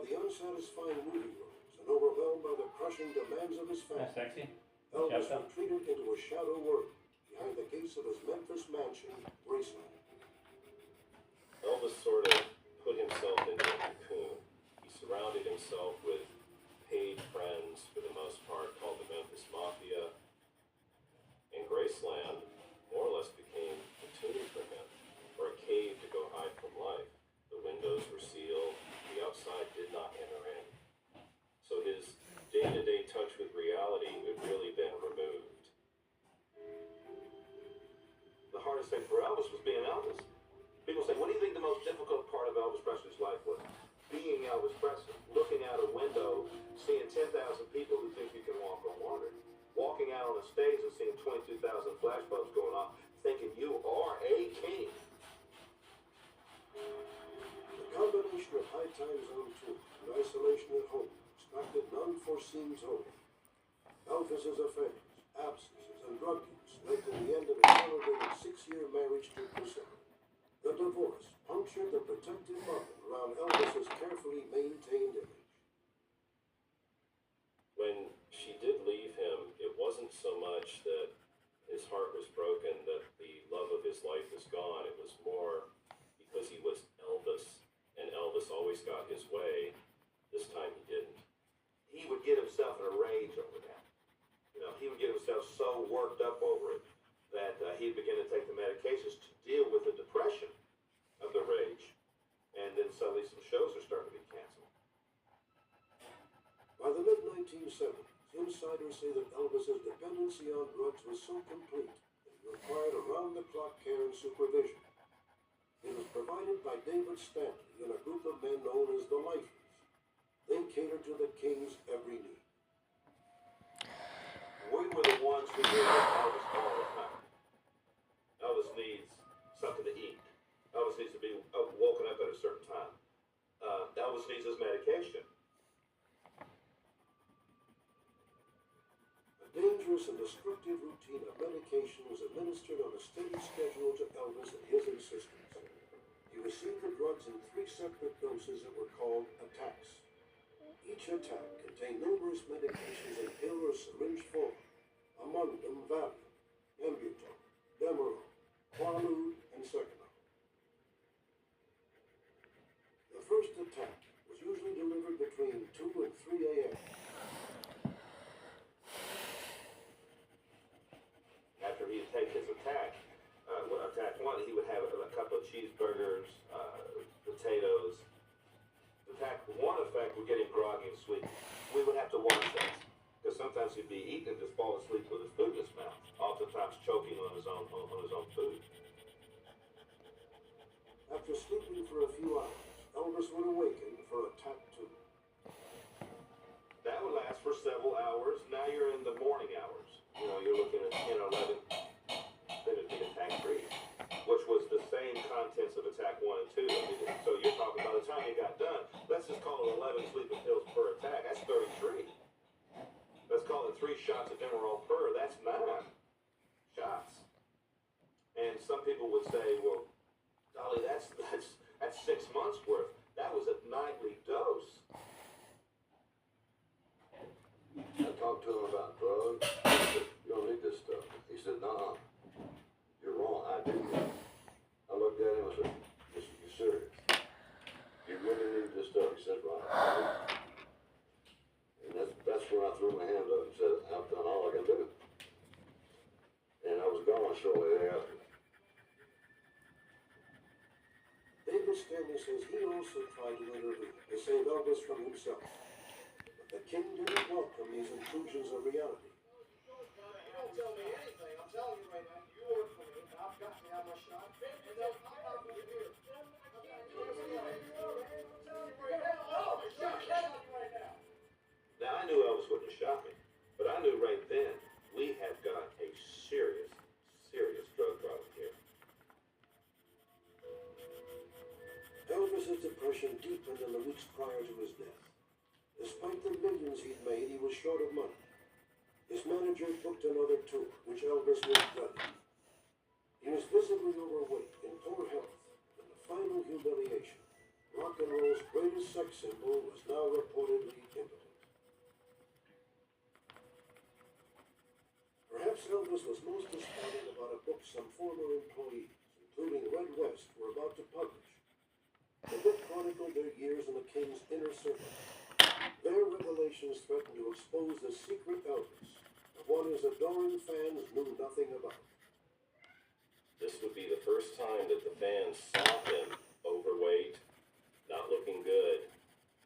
the unsatisfying movie roles and overwhelmed by the crushing demands of his family, That's sexy. Elvis Shut up. retreated into a shadow world behind the gates of his Memphis mansion, Graceland. Elvis sort of put himself into a cocoon. He surrounded himself with paid friends, for the most part, called the Memphis Mafia. And Graceland more or less became a tomb for him, or a cave to go hide from life. The windows were sealed, the outside did not enter in. So his day-to-day touch with reality had really been removed. The hardest thing for Elvis was being Elvis. People say, what do you think the most difficult part of Elvis Presley's life was? Being Elvis Presley, looking out a window, seeing 10,000 people who think you can walk on water. Walking out on a stage and seeing 22,000 flashbulbs going off, thinking you are a king. The combination of high times on tour and isolation at home extracted an unforeseen toll. Elvis's affairs, absences, and drug use led to the end of a celebrated 6-year marriage to Priscilla. The divorce punctured the protective bubble around Elvis's carefully maintained image. When she did leave him, it wasn't so much that his heart was broken, that the love of his life was gone. It was more because he was Elvis, and Elvis always got his way. This time he didn't. He would get himself in a rage over that. You know, he would get himself so worked up over it that he'd begin to take the medications to deal with the depression of the rage. And then suddenly some shows are starting to be canceled. By the mid-1970s, insiders say that Elvis's dependency on drugs was so complete that he required around-the-clock care and supervision. It was provided by David Stanley and a group of men known as the Lifers. They catered to the king's every need. We were the ones who gave Elvis all the time. Elvis needs something to eat. Elvis needs to be woken up at a certain time. Elvis needs his medication. A dangerous and destructive routine of medication was administered on a steady schedule to Elvis at his insistence. He received the drugs in 3 separate doses that were called attacks. Each attack contained numerous medications in pill or syringe form, among them Valium, Embutol, Demerol, Quaalude, and Seconal. The first attack was usually delivered between 2 and 3 a.m. After he'd take his attack, attack 1, he would have a couple of cheeseburgers, potatoes. Attack 1 effect would get him groggy and sleepy. We would have to watch that, because sometimes he'd be eating and just fall asleep with his food in his mouth, oftentimes choking on his own food. After sleeping for a few hours, Elvis would awaken for attack 2. That would last for several hours. Now you're in the morning hours. You know, you're looking at 10 or 11. Then it'd be attack 3, which was the same contents of attack 1 and 2. I mean, so you're talking by the time you got done, let's just call it 11 sleeping pills per attack. That's 33. Let's call it 3 shots of Demerol per. That's 9 shots. And some people would say, well, Dolly, that's 6 months worth. That was a nightly dose. I talked to him about drugs. I said, you don't need this stuff. He said, no, you're wrong. I do. I looked at him and said, you serious? You really need this stuff? He said, right. And that's when I threw my hands up and said, I've done all I can do. And I was gone shortly thereafter. David Stanley says he also tried to intervene to save Elvis from himself. But the king didn't welcome these intrusions of reality. You don't tell me anything. I'm telling you right now, you work for me, and I've got to have my shot. And then I'm not going to hear. Now, I knew Elvis wouldn't have shot me, but I knew right then we had got a serious drug problem here. Elvis's depression deepened in the weeks prior to his death. Despite the millions he'd made, he was short of money. His manager booked another tour, which Elvis was dreading. He was visibly overweight, in poor health, and the final humiliation. Rock and roll's greatest sex symbol was now Elvis was most despondent about a book some former employees, including Red West, were about to publish. The book chronicled their years in the King's inner circle. Their revelations threatened to expose the secret Elvis, the one his adoring fans knew nothing about. This would be the first time that the fans saw him overweight, not looking good,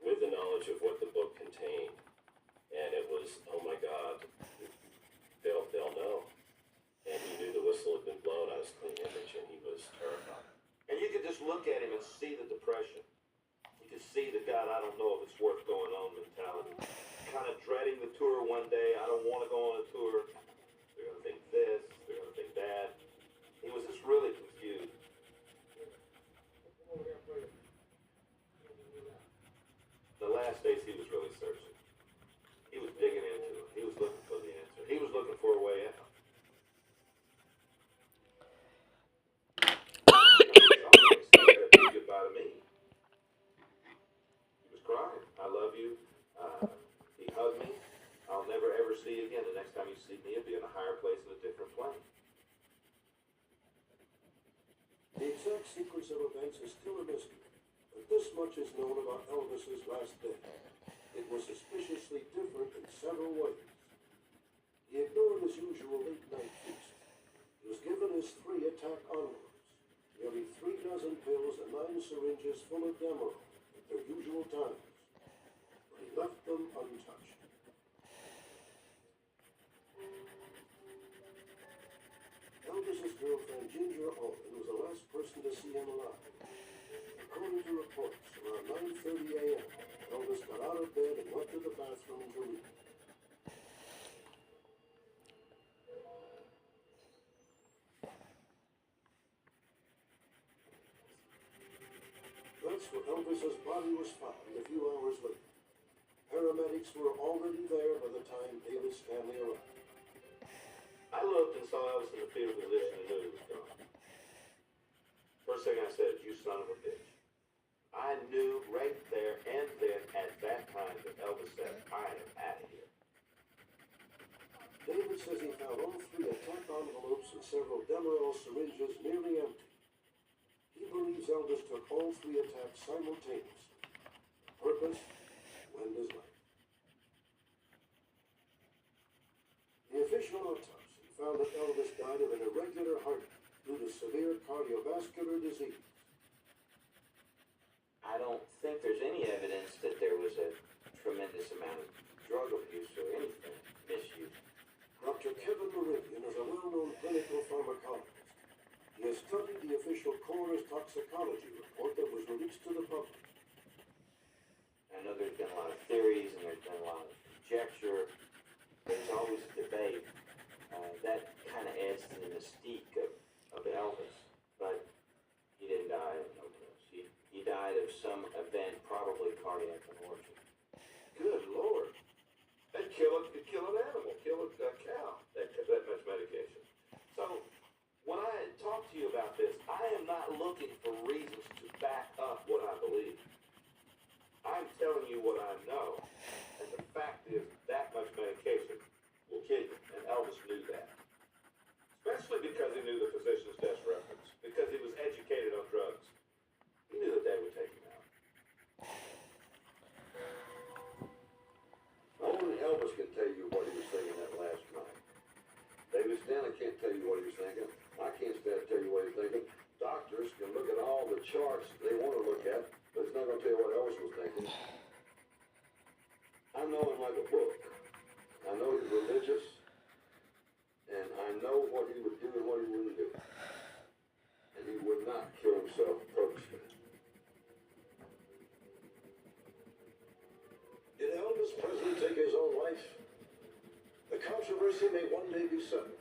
with the knowledge of what the book contained. And it was, oh my God, they'll know. And he knew the whistle had been blown on his clean image, and he was terrified. And you could just look at him and see the depression. You could see the God, I don't know if it's worth going on mentality. Kind of dreading the tour one day. I don't want to go on a tour. They're going to think this. They're going to think that. He was just really confused. The last days he was really searching. He was digging into it. He was looking for the answer. He was looking for a way out. Goodbye to me. He was crying. I love you. He hugged me. I'll never ever see you again. The next time you see me, it'll be in a higher place in a different plane. The exact sequence of events is still a mystery, but this much is known about Elvis's last day. It was suspiciously different in several ways. He ignored his usual late-night feast. He was given his 3 attack envelopes, nearly 3 dozen pills and 9 syringes full of Demerol at their usual times, but he left them untouched. Elvis's girlfriend, Ginger Alden, was the last person to see him alive. According to reports, around 9:30 a.m., Elvis got out of bed and went to the bathroom to read. That's where Elvis's body was found a few hours later. Paramedics were already there by the time Davis Stanley arrived. I looked and saw Elvis in the fetal position and knew he was gone. First thing I said, you son of a bitch. I knew right there and then at that time that Elvis said, I am out of here. David says he found all 3 attack envelopes and several Demerol syringes nearly empty. He believes Elvis took all 3 attacks simultaneously. Purpose to end his life. The official autopsy found that Elvis died of an irregular heartbeat due to severe cardiovascular disease. I don't think there's any evidence that there was a tremendous amount of drug abuse or anything, misuse. Dr. Kevin Meridian is a well-known clinical pharmacologist. He has studied the official coroner's toxicology report that was released to the public. I know there's been a lot of theories and there's been a lot of conjecture. There's always a debate. That kind of adds to the mystique of Elvis. But he didn't die of an overdose. He died of some event, probably cardiac abortion. Good Lord. That'd kill an animal, kill a cow, that much medication. So, when I talk to you about this, I am not looking for reasons to back up what I believe. I'm telling you what I know. And the fact is, that much medication will kill you. And Elvis knew that. Especially because he knew the physician's death reference. Because he was educated on drugs. He knew that they would take him out. Only Elvis can tell you what he was thinking that last night. David Stanley can't tell you what he was thinking. I can't stand to tell you what he's thinking. Doctors can look at all the charts they want to look at, but it's not going to tell you what Elvis was thinking. I know him like a book. I know he's religious, and I know what he would do and what he wouldn't do. And he would not kill himself purposely. Did Elvis Presley take his own life? The controversy may one day be settled.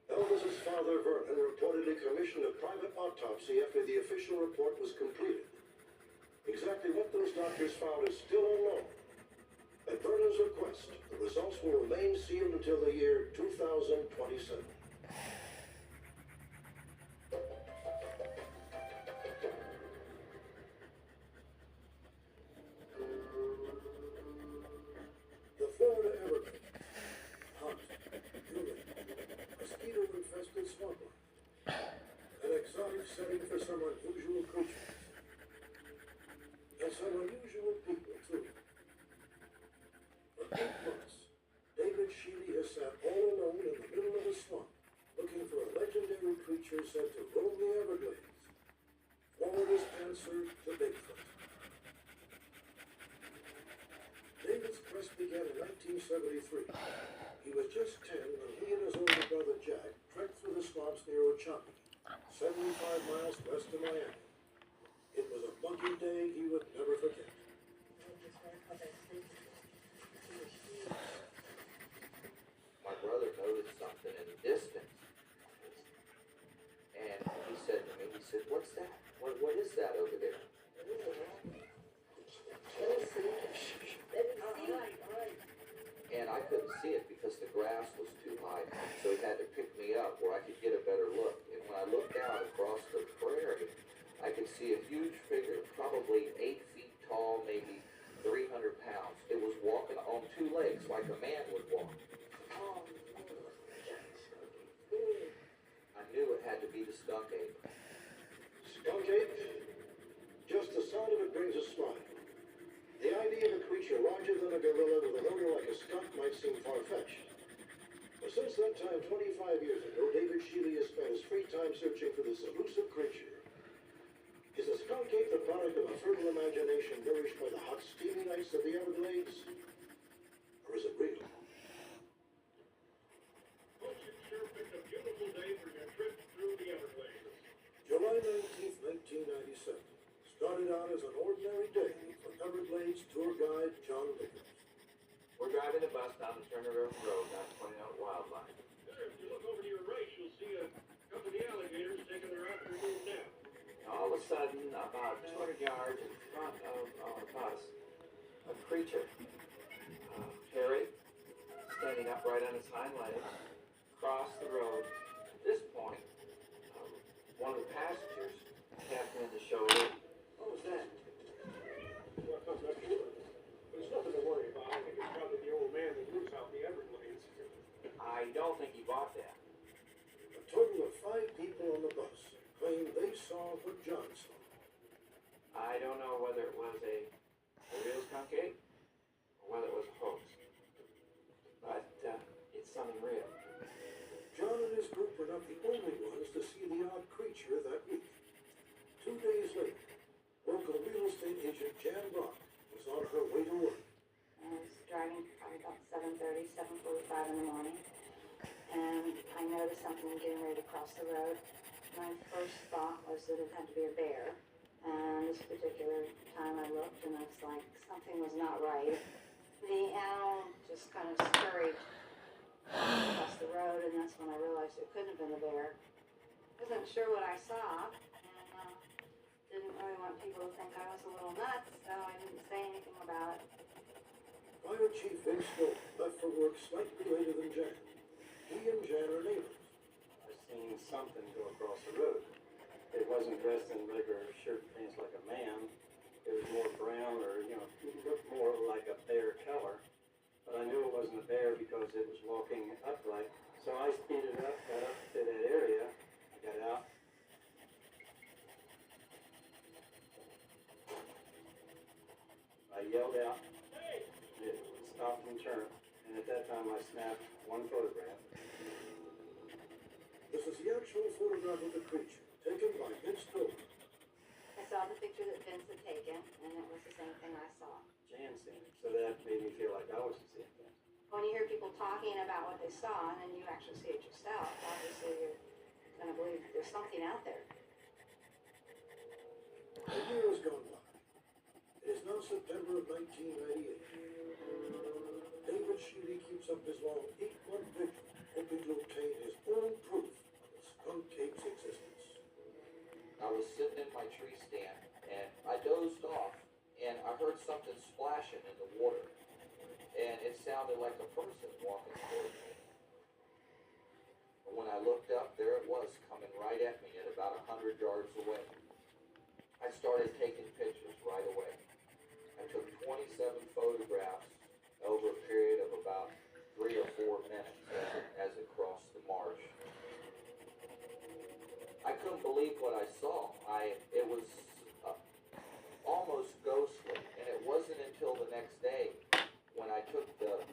Elvis's father, Vernon, reportedly commissioned a private autopsy after the official report was completed. Exactly what those doctors found is still unknown. At Vernon's request, the results will remain sealed until the year 2027. The Florida Everglades. Hot, humid, setting for some unusual creatures. And some unusual people, too. For 8 months, David Shealy has sat all alone in the middle of a swamp, looking for a legendary creature said to roam the Everglades. Florida's answer to Bigfoot. David's quest began in 1973. He was just 10 when he and his older brother Jack trekked through the swamps near Ochami, 75 miles west of Miami. It was a lucky day he would never forget. My brother noticed something in the distance. And he said to me, what's that? What is that over there? And I couldn't see it because the grass was too high. So he had to pick me up where I could get a better look. And when I looked out across the prairie, I could see a huge figure, probably 8 feet tall, maybe 300 pounds. It was walking on 2 legs like a man would walk. I knew it had to be the skunk ape. Skunk ape? Just the sound of it brings a smile. The idea of a creature larger than a gorilla with an odor like a skunk might seem far-fetched. But since that time, 25 years ago, David Shealy has spent his free time searching for this elusive creature. Is a skunk ape the product of a fertile imagination nourished by the hot, steamy nights of the Everglades? Or is it real? Folks, you sure picked a beautiful day for your trip through the Everglades. July 19th, 1997. Started out as an ordinary day for Everglades tour guide John Nichols. We're driving the bus down the Turner River Road, not pointing out wildlife. There, if you look over to your right, you'll see a couple of the alligators taking their afternoon nap. All of a sudden, about 200 yards in front of our bus, a creature, hairy, standing upright on its hind legs, crossed the road. At this point, one of the passengers tapped me on the shoulder. What was that? Well, I'm not sure. But it's nothing to worry about. I think it's probably the old man that lives out in the Everglades. I don't think he bought that. A total of 5 people on the bus claim they saw what John saw. I don't know whether it was a real skunk ape or whether it was a hoax. But it's something real. John and his group were not the only ones to see the odd creature that week. 2 days later, local real estate agent Jan Brock was on her way to work. I was driving probably about 7:30, 7:45 in the morning, and I noticed something getting ready to cross the road. My first thought was that it had to be a bear, and this particular time I looked and I was like, something was not right. The animal just kind of scurried across the road, and that's when I realized it couldn't have been a bear. I wasn't sure what I saw, and didn't really want people to think I was a little nuts, so I didn't say anything about it. Fire Chief Vince Stone left for work slightly later than Jan. He and Jan are neighbors. I seen something go across the road. It wasn't dressed in regular shirt and pants like a man. It was more brown or, it looked more like a bear color. But I knew it wasn't a bear because it was walking upright. So I speeded up, got up to that area, I got out. I yelled out, "Hey!" It stopped and turned. And at that time I snapped one photograph. This is the actual photograph of the creature, taken by Vince Stone. I saw the picture that Vince had taken, and it was the same thing I saw. Jan seen it, so that made me feel like I was the same thing. When you hear people talking about what they saw, and then you actually see it yourself, obviously you're going to believe there's something out there. A year has gone by. It is now September of 1998. David Shealy keeps up his long 8-month vigil, hoping to obtain his own proof of the skunk ape's existence. I was sitting in my tree stand and I dozed off and I heard something splashing in the water. And it sounded like a person walking toward me. And when I looked up, there it was coming right at me at about 100 yards away. I started taking pictures right away. I took 27 photographs over a period of about 3 or 4 minutes as it crossed the marsh. I couldn't believe believe what I saw. It was almost ghostly, and it wasn't until the next day when I took the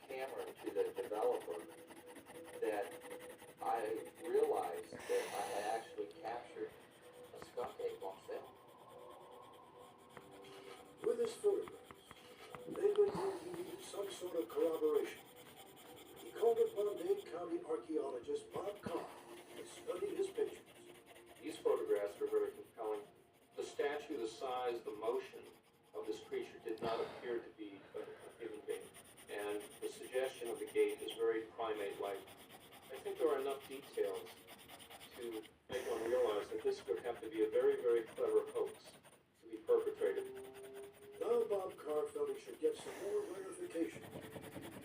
camera to the developer that I realized that I had actually captured a skunk ape on film. With his photographs, David knew he needed some sort of corroboration. He called upon Dade County archaeologist Bob Carr to study his pictures. These photographs were very compelling. The statue, the size, the motion of this creature did not appear to be a human being. And the suggestion of the gait is very primate-like. I think there are enough details to make one realize that this would have to be a very, very clever hoax to be perpetrated. Now Bob Carr felt he should get some more verification.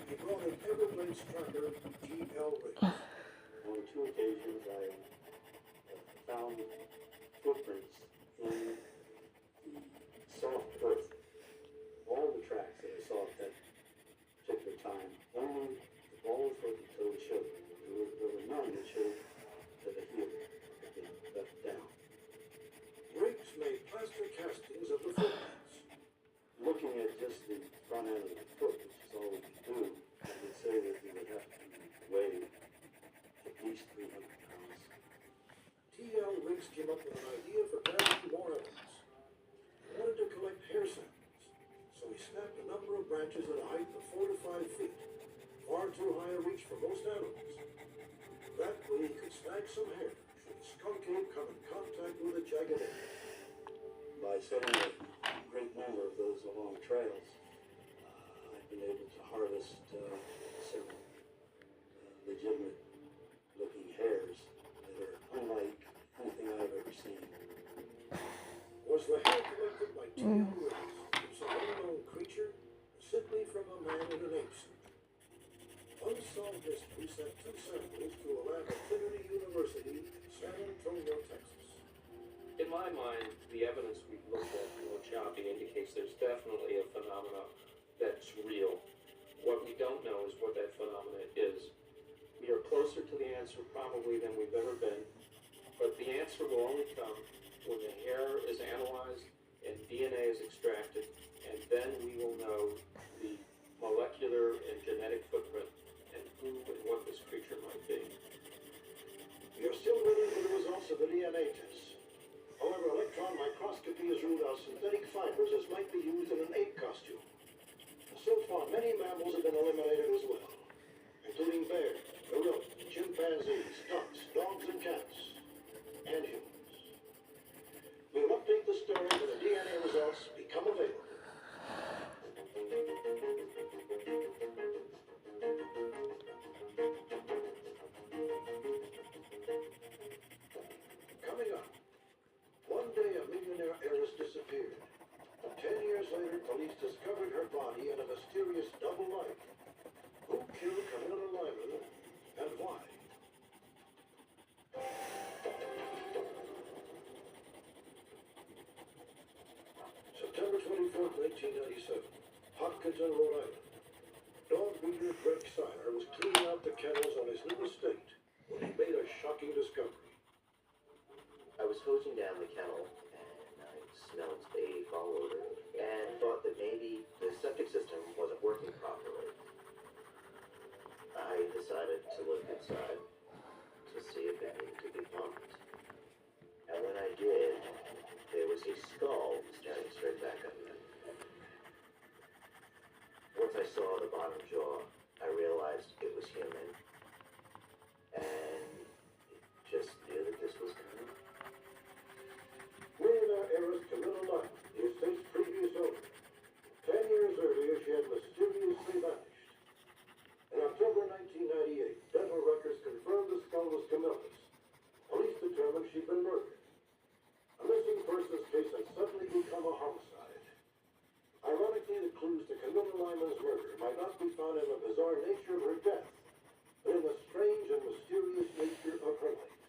He brought an Everglades tracker, T.L. Riggs. On 2 occasions, I found footprints in the soft earth. All the tracks that I saw at that particular time, only the balls of the toe showed. There were none that showed that the heel had been left down. Riggs made plaster castings of the footprints. Looking at just the front end of the foot, which is all we can do, I would say that we would have to weigh at least 300 pounds. T.L. Riggs came up with an idea for gathering more evidence. He wanted to collect hair samples, so he snapped a number of branches at a height of 4 to 5 feet, far too high a reach for most animals. That way he could snag some hair should the skunk ape come in contact with a jagged edge. By setting a great number of those along trails, I've been able to harvest several legitimate looking hairs that are unlike anything I've ever seen. Was the hair collected by T.L. Riggs from some unknown creature, or simply from a man in an ape suit? Unsolved mystery sent 2 samples to a lab at Trinity University in San Antonio, Texas. In my mind, the evidence we've looked at in Ochapi indicates there's definitely a phenomena that's real. What we don't know is what that phenomena is. We are closer to the answer probably than we've ever been, but the answer will only come when the hair is analyzed and DNA is extracted, and then we will know the molecular and genetic footprint and who and what this creature might be. We are still waiting for the results of the DNA tests. However, electron microscopy has ruled out synthetic fibers as might be used in an ape costume. So far, many mammals have been eliminated as well, including bears, gorillas, chimpanzees, ducks, dogs and cats, and humans. We'll update the story when the DNA results become available. Coming up, one day a millionaire heiress disappeared. 10 years later, police discovered her body in a mysterious double life. Who killed Camilla Lyman and why? September 24th, 1997, Hopkinton, Rhode Island. Dog breeder Greg Seiler was cleaning out the kennels on his new estate when he made a shocking discovery. I was hosing down the kennel and I smelled a foul odor and thought that maybe the septic system wasn't working properly. I decided to look inside to see if it needed to be pumped. And when I did, there was a skull standing straight back up. Once I saw the bottom jaw, I realized it was human. And just knew that this was coming. Millionaire heiress Camilla Lyman, the estate's previous owner. 10 years earlier, she had mysteriously vanished. In October 1998, dental records confirmed the skull was Camilla's. Police determined she'd been murdered. A missing persons case had suddenly become a homicide. Ironically, the clues to Camilla Lyman's murder might not be found in the bizarre nature of her death, but in the strange and mysterious nature of her life.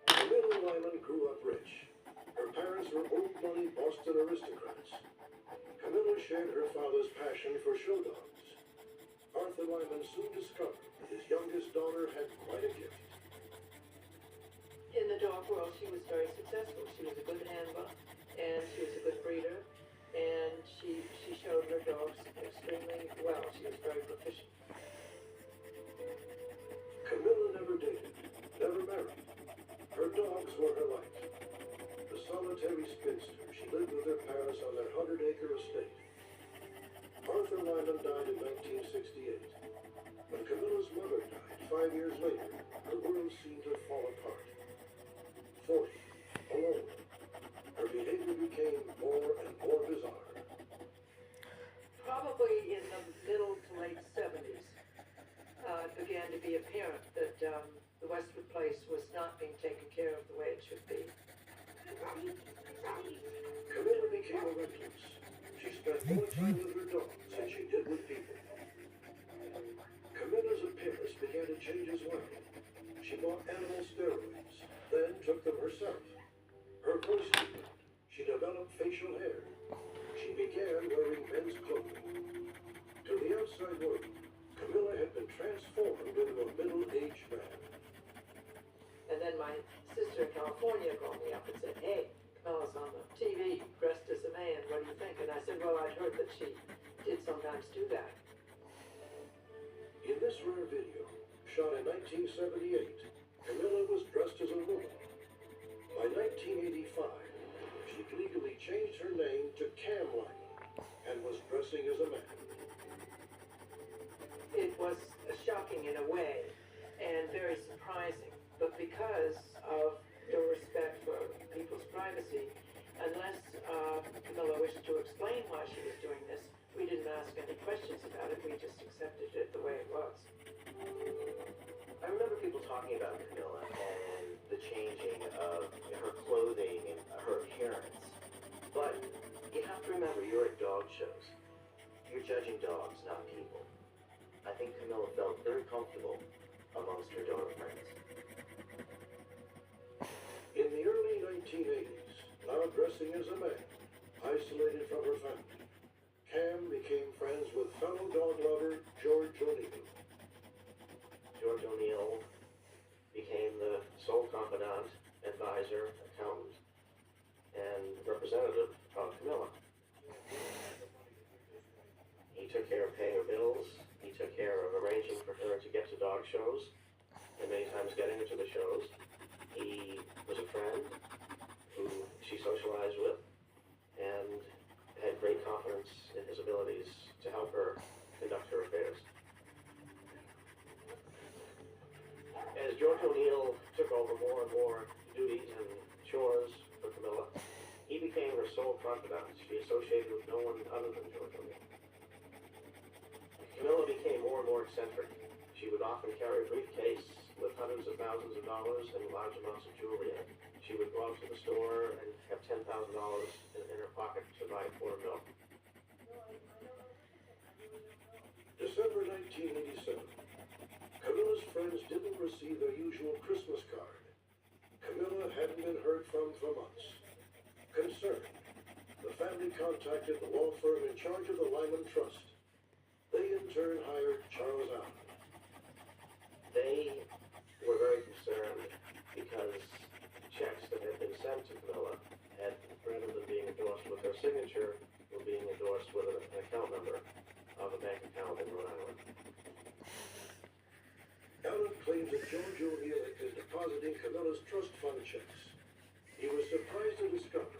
Camilla Lyman grew up rich. Her parents were old-money Boston aristocrats. Camilla shared her father's passion for show dogs. Arthur Lyman soon discovered that his youngest daughter had quite a gift. very successful. She was a good handler, and she was a good breeder, and she showed her dogs extremely well. She was very proficient. Camilla never dated, never married. Her dogs were her life. The solitary spinster, she lived with her parents on their 100-acre estate. Arthur Lyman died in 1968. When Camilla's mother died 5 years later, her world seemed to fall apart. 40, alone. Her behavior became more and more bizarre. Probably in the middle to late 70s, it began to be apparent that the Westwood place was not being taken care of the way it should be. Camilla became a recluse. She spent more time with her dogs than she did with people. Camilla's appearance began to change as well. She bought animal steroids, then took them herself. Her voice deepened. She developed facial hair. She began wearing men's clothing. To the outside world, Camilla had been transformed into a middle-aged man. And then my sister in California called me up and said, "Hey, Camilla's on the TV dressed as a man. What do you think?" And I said, "Well, I'd heard that she did sometimes do that." In this rare video, shot in 1978, Camilla was dressed as a woman. By 1985, she legally changed her name to Cam Lyman and was dressing as a man. It was shocking in a way and very surprising, but because of the respect for people's privacy, unless Camilla wished to explain why she was doing this, we didn't ask any questions about it. We just accepted it the way it was. I remember people talking about Camilla and the changing of her clothing and her appearance. But you have to remember, you're at dog shows. You're judging dogs, not people. I think Camilla felt very comfortable amongst her dog friends. In the early 1980s, now dressing as a man, isolated from her family, Cam became friends with fellow dog lover George O'Neill. George O'Neill became the sole confidant, advisor, accountant, and representative of Camilla. He took care of paying her bills. He took care of arranging for her to get to dog shows, and many times getting her to the shows. He was a friend who she socialized with, and had great confidence in his abilities to help her conduct her affairs. As George O'Neill took over more and more duties and chores for Camilla, he became her sole confidant. She associated with no one other than George O'Neill. Camilla became more and more eccentric. She would often carry a briefcase with hundreds of thousands of dollars and large amounts of jewelry in it. She would go out to the store and have $10,000 in her pocket to buy a quart of milk. December 1987. Camilla's friends didn't receive their usual Christmas card. Camilla hadn't been heard from for months. Concerned, the family contacted the law firm in charge of the Lyman Trust. They in turn hired Charles Allen. They were very concerned because checks that had been sent to Camilla had, rather than being endorsed with her signature, were being endorsed with an account number of a bank account in Rhode Island. Allen claims that George O'Neill had been depositing Camilla's trust fund checks. He was surprised to discover